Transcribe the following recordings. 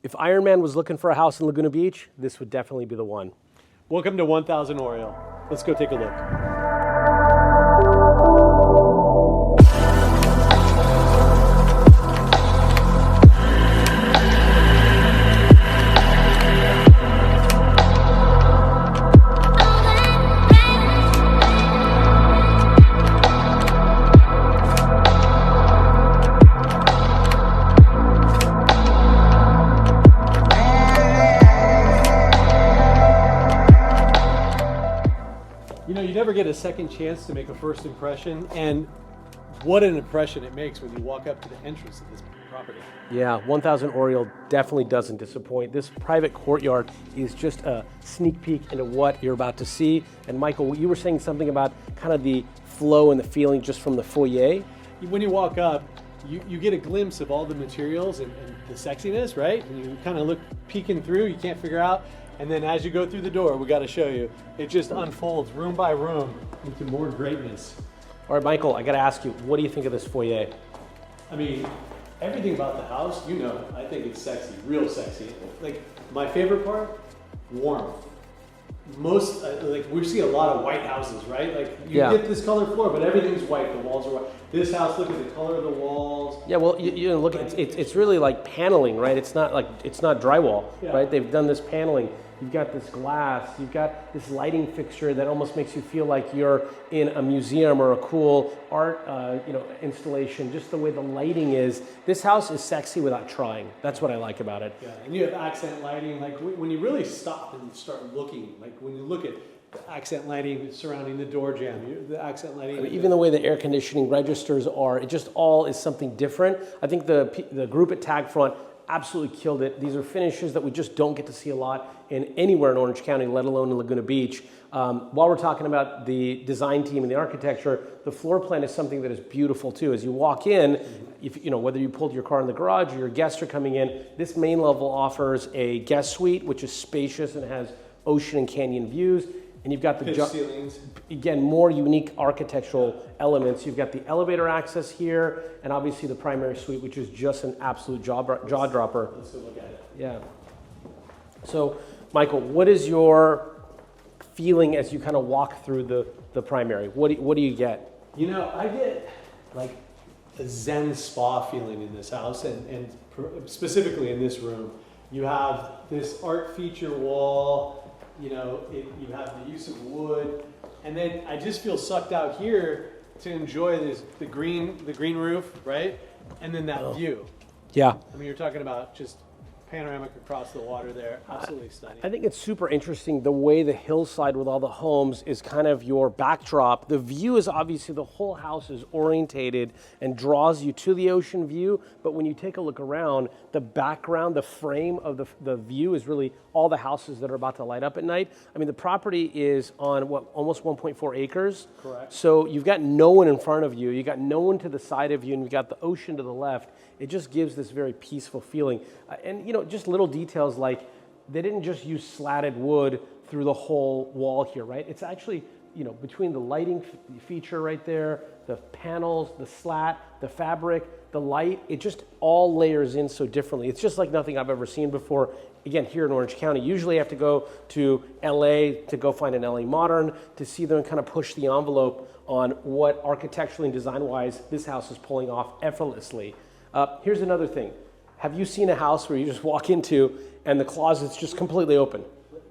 If Iron Man was looking for a house in Laguna Beach, this would definitely be the one. Welcome to 1000 Oriole. Let's go take a look. You know, you never get a second chance to make a first impression, and what an impression it makes when you walk up to the entrance of this property. Yeah, 1000 Oriole definitely doesn't disappoint. This private courtyard is just a sneak peek into what you're about to see. And Michael, you were saying something about kind of the flow and the feeling just from the foyer. When you walk up, you get a glimpse of all the materials and the sexiness, right? And you kind of look peeking through, you can't figure out. And then as you go through the door, we got to show you, it just unfolds room by room into more greatness. All right, Michael, I got to ask you, what do you think of this foyer? I mean, everything about the house, you know, I think it's sexy, real sexy. Like, my favorite part, warmth. Most, like, we see a lot of white houses, right? Like, you get this color floor, but everything's white, the walls are white. This house, look at the color of the walls. Yeah, well, you know, look, it's really like paneling, right? It's not drywall, right? They've done this paneling. You've got this glass, you've got this lighting fixture that almost makes you feel like you're in a museum or a cool art installation, just the way the lighting is. This house is sexy without trying. That's what I like about it. Yeah, and you have accent lighting. Like when you really stop and start looking, like when you look at the accent lighting surrounding the door jamb, the accent lighting. I mean, even the way the air conditioning registers are, it just all is something different. I think the group at Tag Front absolutely killed it. These are finishes that we just don't get to see a lot in anywhere in Orange County, let alone in Laguna Beach. While we're talking about the design team and the architecture, the floor plan is something that is beautiful too. As you walk in, if, you know, whether you pulled your car in the garage or your guests are coming in, this main level offers a guest suite, which is spacious and has ocean and canyon views. And you've got the ceilings. Again, more unique architectural elements. You've got the elevator access here, and obviously the primary suite, which is just an absolute jaw dropper. Let's go look at it. Yeah. So, Michael, what is your feeling as you kind of walk through the primary? What do you get? You know, I get like a Zen spa feeling in this house, and specifically in this room. You have this art feature wall. You know, you have the use of wood, and then I just feel sucked out here to enjoy the green roof, right? And then that view. Yeah. I mean, you're talking about just panoramic across the water there. Absolutely stunning. I think it's super interesting the way the hillside with all the homes is kind of your backdrop. The view is obviously, the whole house is orientated and draws you to the ocean view, but when you take a look around, the background, the frame of the view is really all the houses that are about to light up at night. I mean, the property is on almost 1.4 acres. Correct. So you've got no one in front of you, you got no one to the side of you, and you've got the ocean to the left. It just gives this very peaceful feeling. And you know, just little details like they didn't just use slatted wood through the whole wall here, right? It's actually, you know, between the lighting feature right there, the panels, the slat, the fabric, the light, it just all layers in so differently. It's just like nothing I've ever seen before. Again, here in Orange County, usually I have to go to LA to go find an LA Modern to see them kind of push the envelope on what architecturally and design-wise this house is pulling off effortlessly. Here's another thing. Have you seen a house where you just walk into and the closet's just completely open?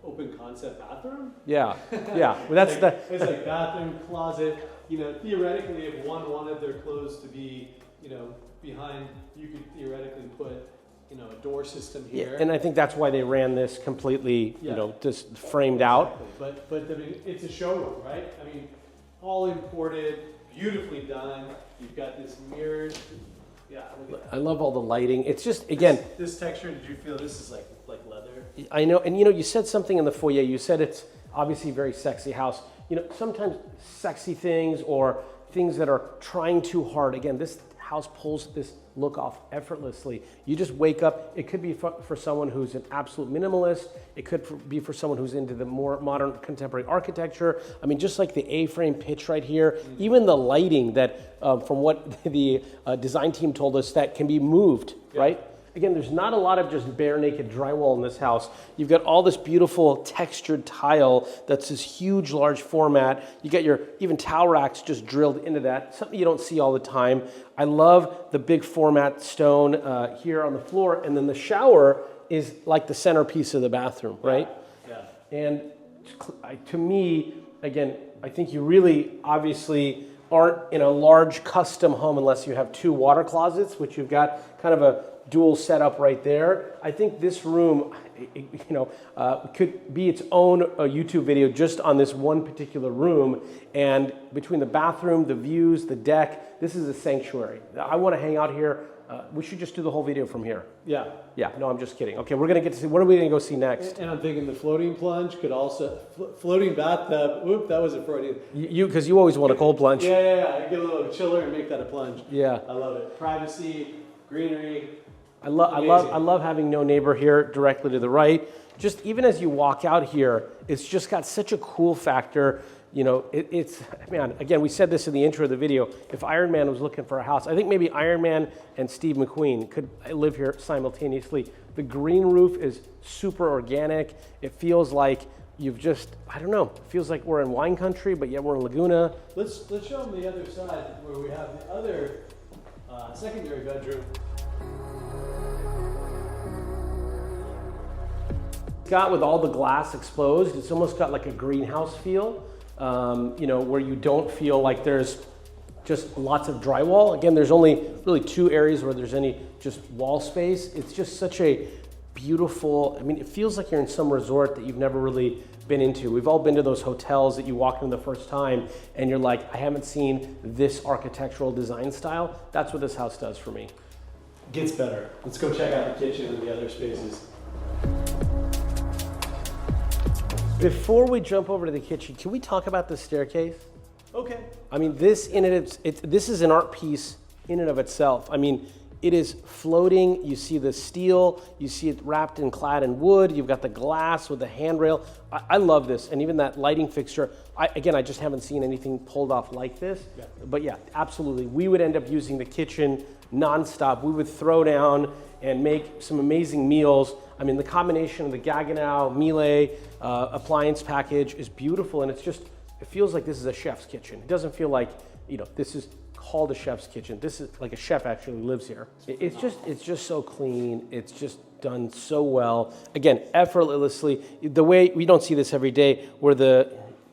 Open concept bathroom? Yeah, yeah. Well, that's it's like bathroom, closet. You know, theoretically, if one wanted their clothes to be, you know, behind, you could theoretically put, you know, a door system here. Yeah, and I think that's why they ran this completely, you know, just framed out. But I mean, it's a showroom, right? I mean, all imported, beautifully done. You've got this mirrored. Yeah, I love all the lighting. It's just, again, this texture. Did you feel this is like leather? I know, and you know, you said something in the foyer. You said it's obviously a very sexy house. You know, sometimes sexy things or things that are trying too hard. Again, this house pulls this look off effortlessly. You just wake up. It could be for someone who's an absolute minimalist. It could be for someone who's into the more modern contemporary architecture. I mean, just like the A-frame pitch right here, even the lighting that, from what the design team told us, that can be moved, right? again, there's not a lot of just bare naked drywall in this house. You've got all this beautiful textured tile that's this huge, large format. You got your even towel racks just drilled into that, something you don't see all the time. I love the big format stone here on the floor, and then the shower is like the centerpiece of the bathroom, right? Yeah. And to me, again, I think you really obviously aren't in a large custom home unless you have 2 water closets, which you've got kind of a dual setup right there. I think this room, could be its own YouTube video just on this one particular room. And between the bathroom, the views, the deck, this is a sanctuary. I want to hang out here. We should just do the whole video from here. Yeah. Yeah, no, I'm just kidding. Okay, we're going to get to see, what are we going to go see next? And I'm thinking the floating plunge could also, floating bathtub, whoop, that was a Freudian. Because you always want a cold plunge. Yeah. Get a little chiller and make that a plunge. Yeah. I love it. Privacy, greenery. I love having no neighbor here directly to the right. Just even as you walk out here, it's just got such a cool factor. You know, man, again, we said this in the intro of the video. If Iron Man was looking for a house, I think maybe Iron Man and Steve McQueen could live here simultaneously. The green roof is super organic. It feels like you've just, I don't know, it feels like we're in wine country, but yet we're in Laguna. Let's show them the other side where we have the other secondary bedroom. Got with all the glass exposed, it's almost got like a greenhouse feel, where you don't feel like there's just lots of drywall. Again, there's only really 2 areas where there's any just wall space. It's just such a beautiful, I mean, it feels like you're in some resort that you've never really been into. We've all been to those hotels that you walk in the first time and you're like, I haven't seen this architectural design style. That's what this house does for me. Gets better. Let's go check out the kitchen and the other spaces. Before we jump over to the kitchen, can we talk about the staircase? Okay. I mean, this is an art piece in and of itself. I mean, it is floating. You see the steel. You see it wrapped and clad in wood. You've got the glass with the handrail. I love this, and even that lighting fixture. I just haven't seen anything pulled off like this. Yeah. But yeah, absolutely. We would end up using the kitchen nonstop. We would throw down and make some amazing meals. I mean, the combination of the Gaggenau, Miele appliance package is beautiful, and it feels like this is a chef's kitchen. It doesn't feel like, this is called a chef's kitchen. This is like a chef actually lives here. It's just so clean. It's just done so well. Again, effortlessly. The way, we don't see this every day,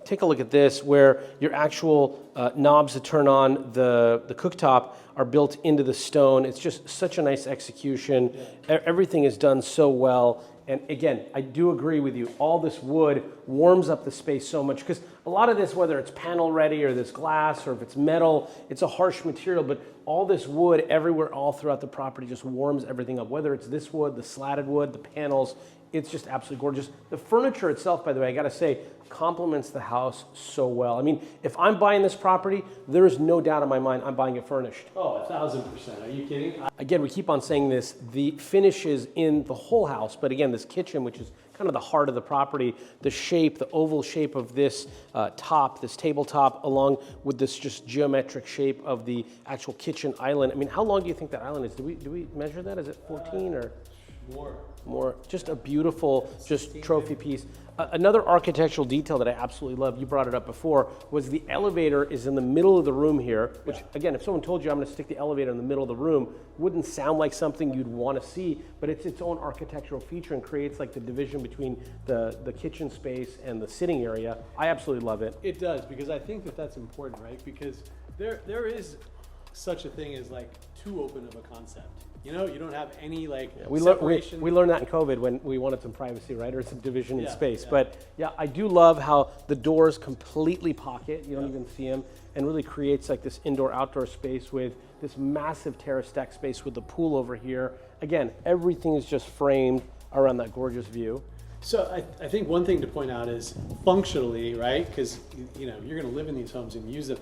take a look at this, where your actual knobs that turn on the cooktop are built into the stone. It's just such a nice execution. Everything is done so well. And again, I do agree with you. All this wood warms up the space so much, because a lot of this, whether it's panel ready or this glass or if it's metal, it's a harsh material, but all this wood everywhere, all throughout the property just warms everything up. Whether it's this wood, the slatted wood, the panels, it's just absolutely gorgeous. The furniture itself, by the way, I gotta say, complements the house so well. I mean, if I'm buying this property, there is no doubt in my mind I'm buying it furnished. Oh, 1,000%. Are you kidding? Again, we keep on saying this, the finishes in the whole house, but again, this kitchen, which is kind of the heart of the property, the shape, the oval shape of this this tabletop, along with this just geometric shape of the actual kitchen island. I mean, how long do you think that island is? Do we measure that? Is it 14 or? More. Just a beautiful, just trophy piece. Another architectural detail that I absolutely love, you brought it up before, was the elevator is in the middle of the room here, which again, if someone told you I'm gonna stick the elevator in the middle of the room, wouldn't sound like something you'd wanna see, but it's its own architectural feature and creates like the division between the kitchen space and the sitting area. I absolutely love it. It does, because I think that's important, right? Because there is such a thing as like too open of a concept. You don't have any separation. We learned that in COVID when we wanted some privacy, right? Or some division in space. Yeah. But yeah, I do love how the doors completely pocket. You don't even see them, and really creates like this indoor-outdoor space with this massive terrace deck space with the pool over here. Again, everything is just framed around that gorgeous view. So I think one thing to point out is functionally, right? Because you're going to live in these homes and use them.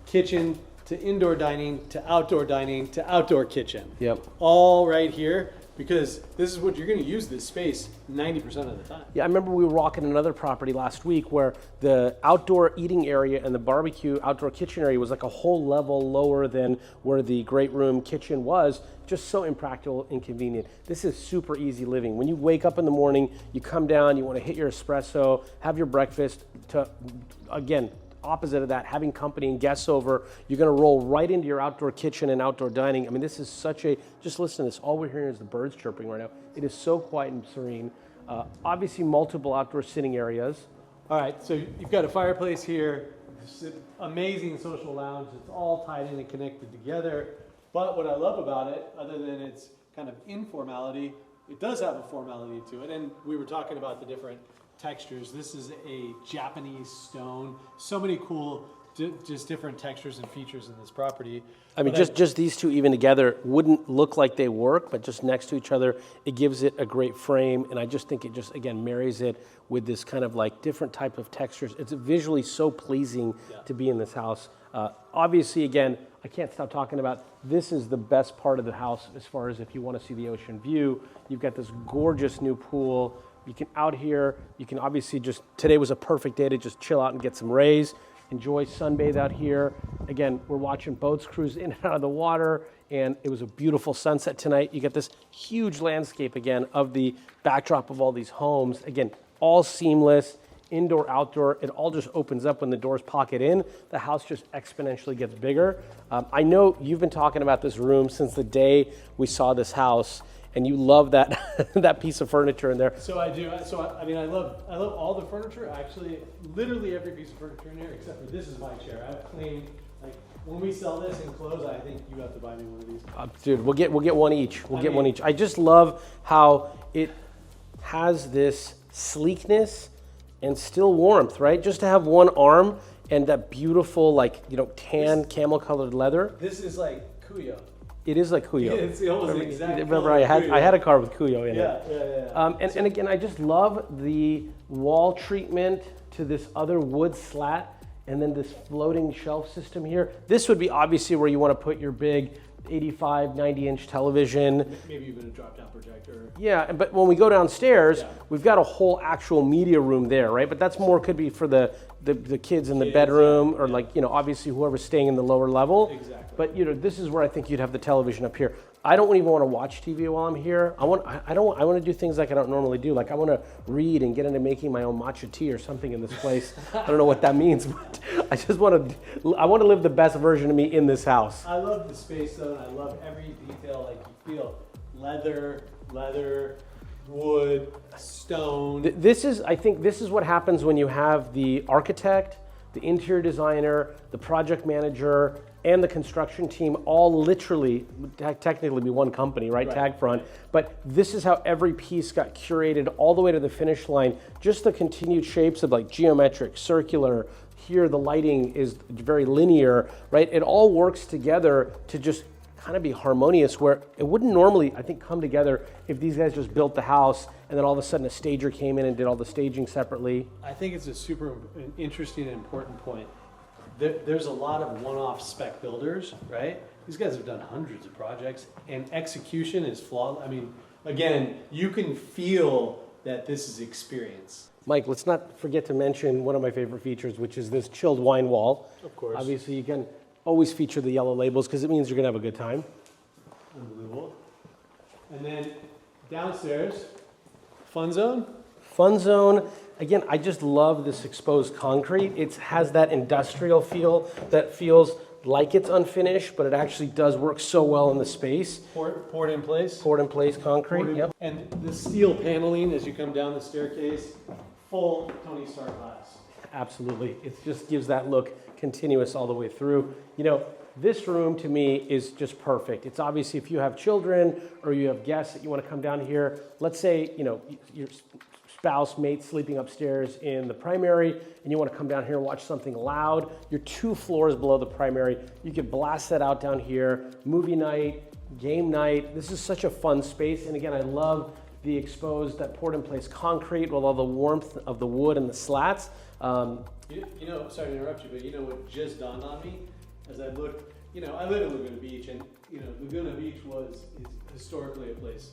Kitchen to indoor dining to outdoor kitchen. Yep. All right here. because this is what you're going to use this space 90% of the time. Yeah, I remember we were walking another property last week where the outdoor eating area and the barbecue outdoor kitchen area was like a whole level lower than where the great room kitchen was. Just so impractical, inconvenient. This is super easy living. When you wake up in the morning, you come down, you want to hit your espresso, have your breakfast, to, again, opposite of that, having company and guests over, you're going to roll right into your outdoor kitchen and outdoor dining. I mean, this is such a, just listen to this, all we're hearing is the birds chirping right now. It is so quiet and serene. Obviously multiple outdoor sitting areas. All right, so you've got a fireplace here, amazing social lounge. It's all tied in and connected together. But what I love about it, other than its kind of informality, it does have a formality to it. And we were talking about the different textures. This is a Japanese stone. So many cool, just different textures and features in this property. I mean, just these two even together wouldn't look like they work, but just next to each other, it gives it a great frame. And I just think it just, again, marries it with this kind of like different type of textures. It's visually so pleasing to be in this house. Obviously, again, I can't stop talking about this is the best part of the house as far as if you want to see the ocean view. You've got this gorgeous new pool. You can out here, you can obviously just, today was a perfect day to just chill out and get some rays, enjoy sunbathe out here. Again, we're watching boats cruise in and out of the water, and it was a beautiful sunset tonight. You get this huge landscape again of the backdrop of all these homes. Again, all seamless, indoor, outdoor. It all just opens up when the doors pocket in. The house just exponentially gets bigger. I know you've been talking about this room since the day we saw this house, and you love that that piece of furniture in there. So I do. I mean, I love all the furniture. Actually, literally every piece of furniture in there, except for this is my chair. I've claimed, like, when we sell this and close, I think you have to buy me one of these. Dude, we'll get one each. We'll get one each. I just love how it has this sleekness and still warmth, right? Just to have one arm and that beautiful, like, you know, tan camel colored leather. This is like Kuyo. It is like Kuyo. Yeah, it's almost the exact. Remember, I had a car with Kuyo in it. Yeah. And again, I just love the wall treatment to this other wood slat, and then this floating shelf system here. This would be obviously where you want to put your big 85, 90-inch television. Maybe even a drop-down projector. Yeah, but when we go downstairs, we've got a whole actual media room there, right? But that's more could be for the kids in the bedroom, or like, you know, obviously whoever's staying in the lower level. Exactly. But, you know, this is where I think you'd have the television up here. I don't even want to watch TV while I'm here. I want to do things like I don't normally do. Like I want to read and get into making my own matcha tea or something in this place. I don't know what that means, but I just want to live the best version of me in this house. I love the space though, and I love every detail. Like you feel leather, wood, stone. I think this is what happens when you have the architect, the interior designer, the project manager, and the construction team all literally, technically be one company, right? Tag front. But this is how every piece got curated all the way to the finish line. Just the continued shapes of like geometric, circular. Here the lighting is very linear, right? It all works together to just kind of be harmonious, where it wouldn't normally, I think, come together if these guys just built the house and then all of a sudden a stager came in and did all the staging separately. I think it's a super interesting and important point. There's a lot of one-off spec builders, right? These guys have done hundreds of projects, and execution is flawed. I mean, again, you can feel that this is experience. Mike, let's not forget to mention one of my favorite features, which is this chilled wine wall. Of course. Obviously, you can always feature the yellow labels because it means you're going to have a good time. Unbelievable. And then downstairs, fun zone. Fun zone. Again, I just love this exposed concrete. It has that industrial feel that feels like it's unfinished, but it actually does work so well in the space. Poured in place. Poured in place concrete, yep. And the steel paneling as you come down the staircase, full Tony Stark glass. Absolutely. It just gives that look continuous all the way through. You know, this room to me is just perfect. It's obviously if you have children or you have guests that you want to come down here, let's say, you know, your spouse, mate sleeping upstairs in the primary, and you want to come down here and watch something loud, you're 2 floors below the primary. You can blast that out down here, movie night, game night. This is such a fun space. And again, I love the exposed, that poured in place concrete with all the warmth of the wood and the slats. You know, sorry to interrupt you, but you know what just dawned on me as I looked, you know, I live in Laguna Beach, and you know, Laguna Beach is historically a place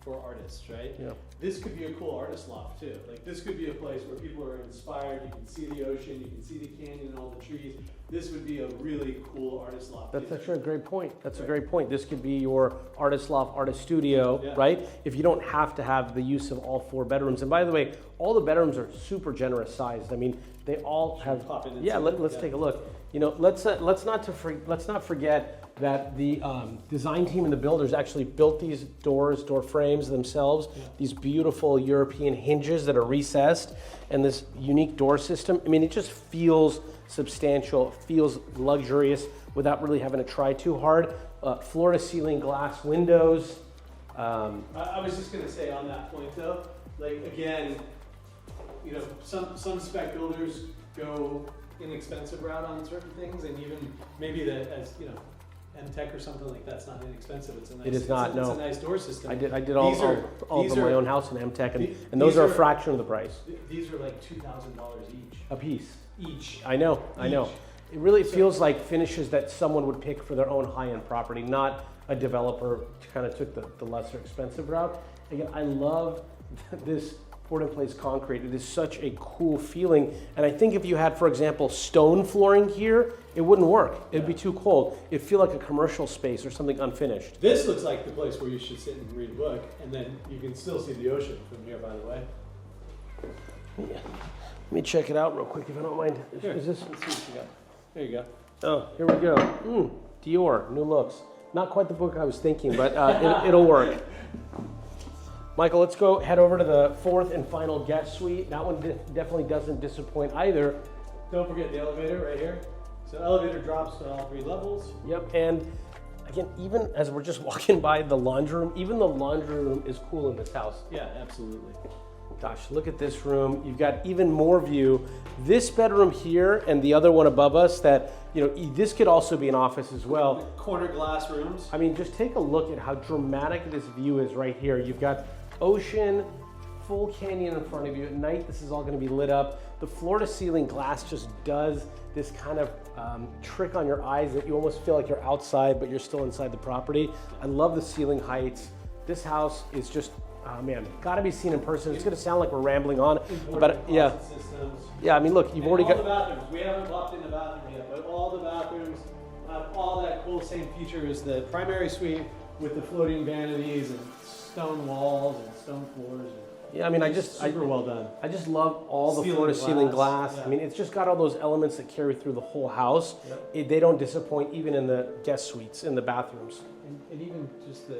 for artists, right? Yeah. This could be a cool artist loft too. Like this could be a place where people are inspired. You can see the ocean, you can see the canyon and all the trees. This would be a really cool artist loft. That's actually a great point. That's a great point. This could be your artist loft, artist studio, right? If you don't have to have the use of all 4 bedrooms. And by the way, all the bedrooms are super generous sized. I mean, they all have. Yeah, let's take a look. You know, let's not forget that the design team and the builders actually built these door frames themselves. Yeah. These beautiful European hinges that are recessed, and this unique door system. I mean, it just feels substantial, feels luxurious without really having to try too hard. Floor to ceiling glass windows. I was just gonna say on that point though, like again, you know, some spec builders go inexpensive route on certain things, and even maybe that, as you know, MTech or something like that's not inexpensive. It's a nice. It is not. It's a nice door system. I did all of my own house in MTech, and those are a fraction of the price. These are like $2,000 each. A piece. Each. I know. It really feels like finishes that someone would pick for their own high-end property, not a developer kind of took the lesser expensive route. Again, I love this poured-in-place concrete. It is such a cool feeling, and I think if you had, for example, stone flooring here, it wouldn't work. It'd be too cold. It'd feel like a commercial space or something unfinished. This looks like the place where you should sit and read a book, and then you can still see the ocean from here, by the way. Yeah. Let me check it out real quick, if I don't mind. Here, is this? let's see what you got. There you go. Oh, here we go. Dior, new looks. Not quite the book I was thinking, but it'll work. Michael, let's go head over to the 4th and final guest suite. That one definitely doesn't disappoint either. Don't forget the elevator right here. So elevator drops to all 3 levels. Yep, and again, even as we're just walking by the laundry room, even the laundry room is cool in this house. Yeah, absolutely. Gosh, look at this room. You've got even more view. This bedroom here and the other one above us that, you know, this could also be an office as well. Corner glass rooms. I mean, just take a look at how dramatic this view is right here. You've got ocean, full canyon in front of you. At night, this is all going to be lit up. The floor to ceiling glass just does this kind of trick on your eyes that you almost feel like you're outside, but you're still inside the property. I love the ceiling heights. This house is just, oh man, got to be seen in person. It's going to sound like we're rambling on, but yeah. Yeah, I mean, look, you've already got. All the bathrooms. We haven't walked in the bathroom yet, but all the bathrooms have all that cool same feature as the primary suite with the floating vanities and stone walls and stone floors. Yeah, I mean, super well done. I just love all the floor to ceiling glass. Yeah. I mean, it's just got all those elements that carry through the whole house. Yep. They don't disappoint even in the guest suites, in the bathrooms. And even just the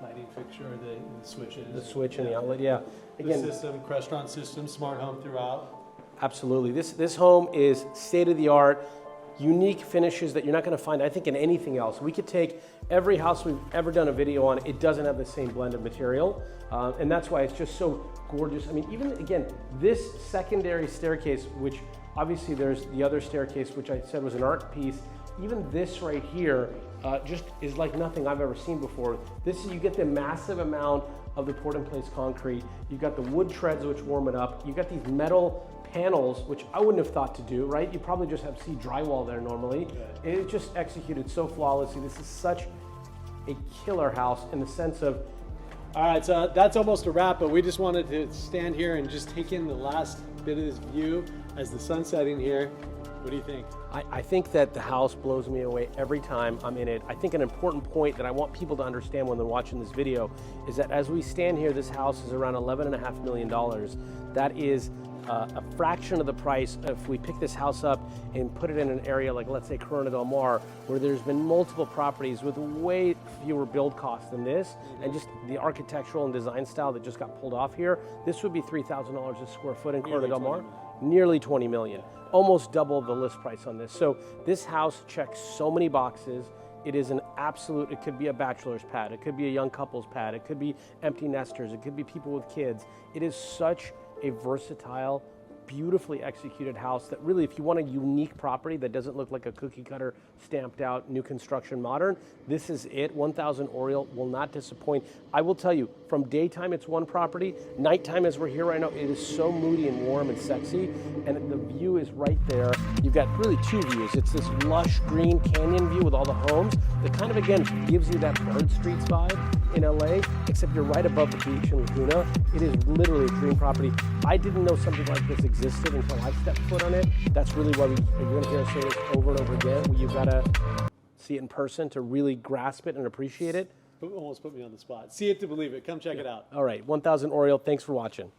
lighting fixture, the switches. The switch and the outlet, yeah. Again, the system, restaurant system, smart home throughout. Absolutely. This home is state-of-the-art, unique finishes that you're not going to find, I think, in anything else. We could take every house we've ever done a video on, it doesn't have the same blend of material, and that's why it's just so gorgeous. I mean, even, again, this secondary staircase, which obviously there's the other staircase, which I said was an art piece, even this right here just is like nothing I've ever seen before. You get the massive amount of the poured-in-place concrete. You've got the wood treads which warm it up. You've got these metal panels, which I wouldn't have thought to do, right? You probably just have drywall there normally. Yeah. It's just executed so flawlessly. This is such a killer house in the sense of. All right, so that's almost a wrap, but we just wanted to stand here and just take in the last bit of this view as the sun's setting here. What do you think? I think that the house blows me away every time I'm in it. I think an important point that I want people to understand when they're watching this video is that as we stand here, this house is around $11.5 million. That is a fraction of the price if we pick this house up and put it in an area like, let's say, Corona Del Mar, where there's been multiple properties with way fewer build costs than this, and just the architectural and design style that just got pulled off here. This would be $3,000 a square foot in Corona Del Mar. Nearly 20 million, almost double the list price on this. So this house checks so many boxes. It is an absolute, it could be a bachelor's pad, it could be a young couple's pad, it could be empty nesters, it could be people with kids. It is such a versatile, beautifully executed house that really, if you want a unique property that doesn't look like a cookie cutter, stamped out, new construction modern, this is it. 1000 Oriole will not disappoint. I will tell you, from daytime it's one property, nighttime as we're here right now, it is so moody and warm and sexy, and the view is right there. You've got really 2 views. It's this lush green canyon view with all the homes that kind of, again, gives you that Bird Streets vibe. in LA, except you're right above the beach in Laguna. It is literally a dream property. I didn't know something like this existed until I stepped foot on it. That's really why you're gonna hear us say this over and over again. You've gotta see it in person to really grasp it and appreciate it. Almost put me on the spot. See it to believe it. Come check it out. All right, 1000 Oriole, thanks for watching.